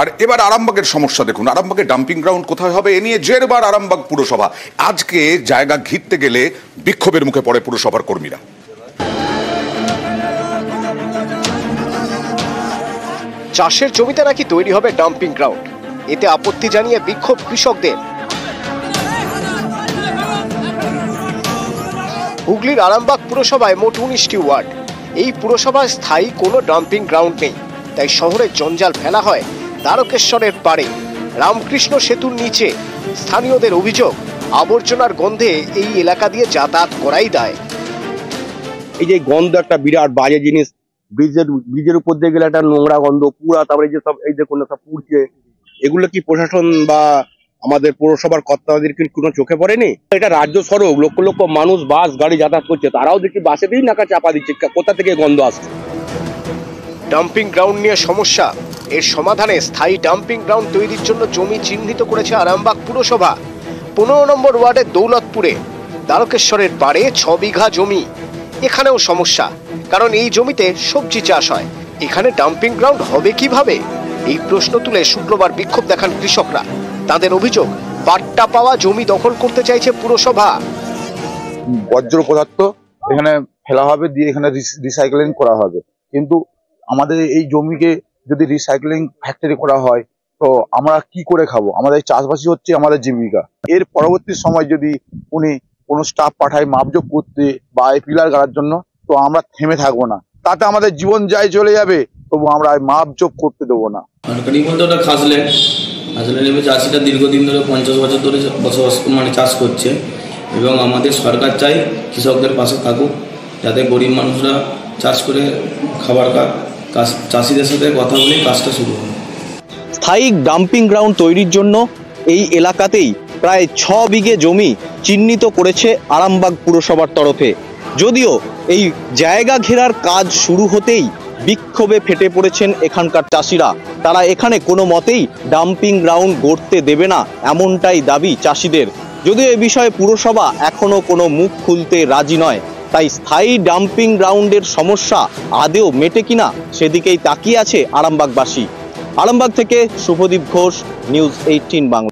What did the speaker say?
আর এবার আরামবাগের সমস্যা দেখুন, আরামবাগে ডাম্পিং গ্রাউন্ড কোথায় হবে এ নিয়ে জেরবার আরামবাগ পুরসভা। আজকে জায়গা ঘিরতে গেলে বিক্ষোভের মুখে পড়ে পুরসভার কর্মীরা। চাষের জমিতে নাকি তৈরি হবে ডাম্পিং গ্রাউন্ড, এতে আপত্তি জানিয়ে বিক্ষোভ কৃষকদের। হুগলির আরামবাগ পুরসভায় মোট 19টি ওয়ার্ড। এই পুরসভায় স্থায়ী কোনো ডাম্পিং গ্রাউন্ড নেই, তাই শহরের জঞ্জাল ফেলা হয় দ্বারকেশ্বরের পাড়ে রামকৃষ্ণ সেতুর নিচে। স্থানীয়দের অভিযোগ, আবর্জনার গন্ধে এই এলাকা দিয়ে যাতায়াত করাই দায়। এই যে গন্ধ একটা বিরাট বাজে জিনিস, ব্রিজের উপর দিয়ে গেলে একটা নোংরা গন্ধ পুরা, তারপরে যে সব এই যে কোনো সব পুড়ছে, এগুলো কি প্রশাসন বা আমাদের পৌরসভার কর্তাদের কি কোনো চোখে পড়েনি? এটা রাজ্য সড়ক, লক্ষ লক্ষ মানুষ বাস গাড়ি যাতায়াত করছে, তারাও দেখি বাসেতেই নাকা চাপা দিচ্ছে, কোথা থেকে গন্ধ আসছে। ডাম্পিং গ্রাউন্ড নিয়ে সমস্যা, এর সমাধানে স্থায়ী ডাম্পিং গ্রাউন্ড তৈরির জন্য জমি চিহ্নিত করেছে আরামবাগ পুরসভা। 15 নম্বর ওয়ার্ডের দৌলতপুরে দ্বারকেশ্বরের পাড়ে 6 বিঘা জমি। এখানেও সমস্যা, কারণ এই জমিতে সবজি চাষ হয়। এখানে ডাম্পিং গ্রাউন্ড হবে কিভাবে? এই প্রশ্ন তুলে শুক্রবার বিক্ষোভ দেখান কৃষকরা। তাদের অভিযোগ, পাট্টা পাওয়া জমি দখল করতে চাইছে পুরসভা। বর্জ্য পদার্থ এখানে ফেলা হবে, দিয়ে এখানে রিসাইক্লিং করা হবে। কিন্তু আমাদের এই জমিকে যদি রিসাইক্লিং ফ্যাক্টরি করা হয় তো আমরা কি করে খাবো? আমাদের চাষবাসই হচ্ছে আমাদের জীবিকা। এর পরবর্তী সময় যদি উনি কোনো স্টাফ পাঠায় মাপজোক করতে বা এই পিলার গাড়ার জন্য, তো আমরা থেমে থাকবো না, তাতে আমাদের জীবন যায় চলে যাবে, তবু আমরা মাপজোক করতে দেবো না। আসলে চাষিটা দীর্ঘদিন ধরে 50 বছর ধরে বসবাস চাষ করছে, এবং আমাদের সরকার চাই কৃষকদের পাশে থাকুক, যাতে গরিব মানুষরা চাষ করে খাবার চাষিদের সাথে কথা বলে কাজটা শুরু হবে। স্থায়ী ডাম্পিং গ্রাউন্ড তৈরির জন্য এই এলাকাতেই প্রায় 6 বিঘে জমি চিহ্নিত করেছে আরামবাগ পুরসভার তরফে। যদিও এই জায়গা ঘেরার কাজ শুরু হতেই বিক্ষোভে ফেটে পড়েছেন এখানকার চাষিরা। তারা এখানে কোনো মতেই ডাম্পিং গ্রাউন্ড গড়তে দেবে না, এমনটাই দাবি চাষিদের। যদিও এ বিষয়ে পুরসভা এখনো কোনো মুখ খুলতে রাজি নয়, তাই স্থায়ী ডাম্পিং গ্রাউন্ডের সমস্যা আদেও মেটে কিনা সেদিকেই তাকিয়ে আছে আরামবাগবাসী। আরামবাগ থেকে শুভদীপ ঘোষ, নিউজ 18 বাংলা।